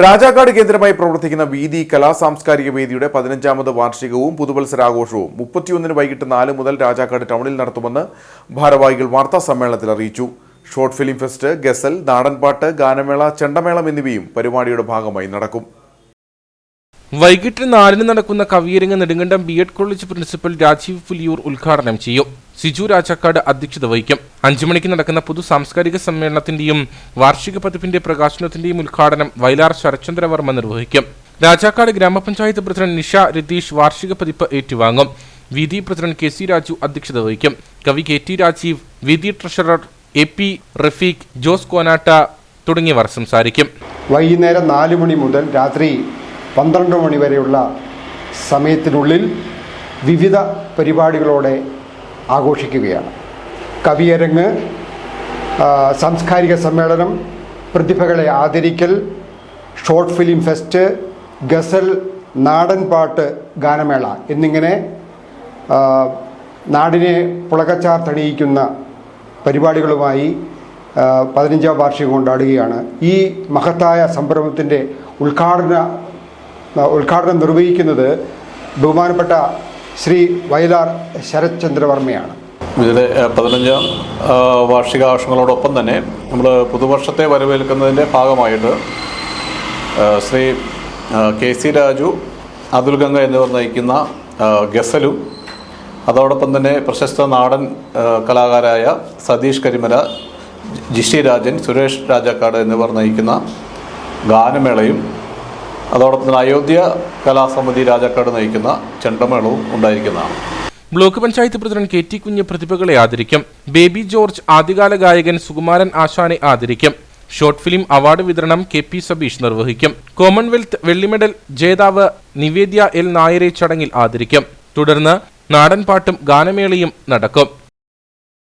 രാജാക്കാട് കേന്ദ്രമായി പ്രവർത്തിക്കുന്ന വീതി കലാ സാംസ്കാരിക വേദിയുടെ 15ാമത് വാർഷികവും പുതുവത്സരാഘോഷവും 31 വൈകിട്ട് 4 മുതൽ രാജാക്കാട് ടൗണിൽ നടത്തുമെന്ന് ഭാരവാഹികൾ വാർത്താ സമ്മേളനത്തിൽ അറിയിച്ചു. ഷോർട്ട് ഫിലിം ഫെസ്റ്റ്, ഗസൽ, നാടൻപാട്ട്, ഗാനമേള, ചെണ്ടമേളം എന്നിവയും പരിപാടിയുടെ ഭാഗമായി നടക്കും. വൈകിട്ട് 4 നടക്കുന്ന കവിയരങ്ങ് നെടുങ്കണ്ടം ബി.എഡ് കോളേജ് പ്രിൻസിപ്പൽ രാജീവ് പുലിയൂർ ഉദ്ഘാടനം ചെയ്യും. സിജു രാജാക്കാട് അധ്യക്ഷത വഹിക്കും. 5 മണിക്ക് നടക്കുന്ന പൊതു സാംസ്കാരിക സമ്മേളനത്തിന്റെയും വാർഷിക പതിപ്പിന്റെ പ്രകാശനത്തിന്റെയും ഉദ്ഘാടനം വയലാർ ശരത്ചന്ദ്രവർമ്മ നിർവഹിക്കും. രാജാക്കാട് ഗ്രാമപഞ്ചായത്ത് പ്രസിഡന്റ് നിഷ രതീഷ് വാർഷിക പതിപ്പ് ഏറ്റുവാങ്ങും. വീതി പ്രസിഡന്റ് കെ.സി. രാജു അധ്യക്ഷത വഹിക്കും. കവി കെ.ടി. രാജീവ്, വീതി ട്രഷറർ എ.പി. റഫീഖ്, ജോസ് കോനാട്ട തുടങ്ങിയവർ സംസാരിക്കും. വൈകുന്നേരം 4 മണി മുതൽ രാത്രി 12 മണി വരെയുള്ള സമയത്തിനുള്ളിൽ വിവിധ പരിപാടികളോടെ ആഘോഷിക്കുകയാണ്. കവിയരങ്ങ്, സാംസ്കാരിക സമ്മേളനം, പ്രതിഭകളെ ആദരിക്കൽ, ഷോർട്ട് ഫിലിം ഫെസ്റ്റ്, ഗസൽ, നാടൻപാട്ട്, ഗാനമേള എന്നിങ്ങനെ നാടിനെ പുളകച്ചാർത്തണിയിക്കുന്ന പരിപാടികളുമായി 15ാം വാർഷികം കൊണ്ടാടുകയാണ്. ഈ മഹത്തായ സംരംഭത്തിൻ്റെ ഉദ്ഘാടനം നിർവഹിക്കുന്നത് ബഹുമാനപ്പെട്ട ശ്രീ വയലാർ ശരത്ചന്ദ്രവർമ്മയാണ്. ഇതിലെ 15ാം വാർഷികാഘോഷങ്ങളോടൊപ്പം തന്നെ നമ്മൾ പുതുവർഷത്തെ വരവേൽക്കുന്നതിൻ്റെ ഭാഗമായിട്ട് ശ്രീ കെ.സി. രാജു, അതുൽ ഗംഗ എന്നിവർ നയിക്കുന്ന ഗസലും, അതോടൊപ്പം തന്നെ പ്രശസ്ത നാടൻ കലാകാരായ സതീഷ് കരിമല, ജിഷി രാജൻ, സുരേഷ് രാജാക്കാട് എന്നിവർ നയിക്കുന്ന ഗാനമേളയും, അതോടൊപ്പം തന്നെ അയോധ്യ കലാസമിതി രാജാക്കാട് നയിക്കുന്ന ചെണ്ടമേളവും ഉണ്ടായിരിക്കുന്നതാണ്. Block panchayat president K T. കുഞ്ഞ് പ്രതിഭകളെ ആദരിക്കും. ബേബി ജോർജ് ആദ്യകാല ഗായകൻ സുകുമാരൻ ആശാനെ ആദരിക്കും. ഷോർട്ട് ഫിലിം അവാർഡ് വിതരണം കെ.പി. സബീഷ് നിർവഹിക്കും. കോമൺവെൽത്ത് വെള്ളി മെഡൽ ജേതാവ് നിവേദ്യ എൽ നായരെ ചടങ്ങിൽ ആദരിക്കും. തുടർന്ന് നാടൻപാട്ടും ഗാനമേളയും നടക്കും.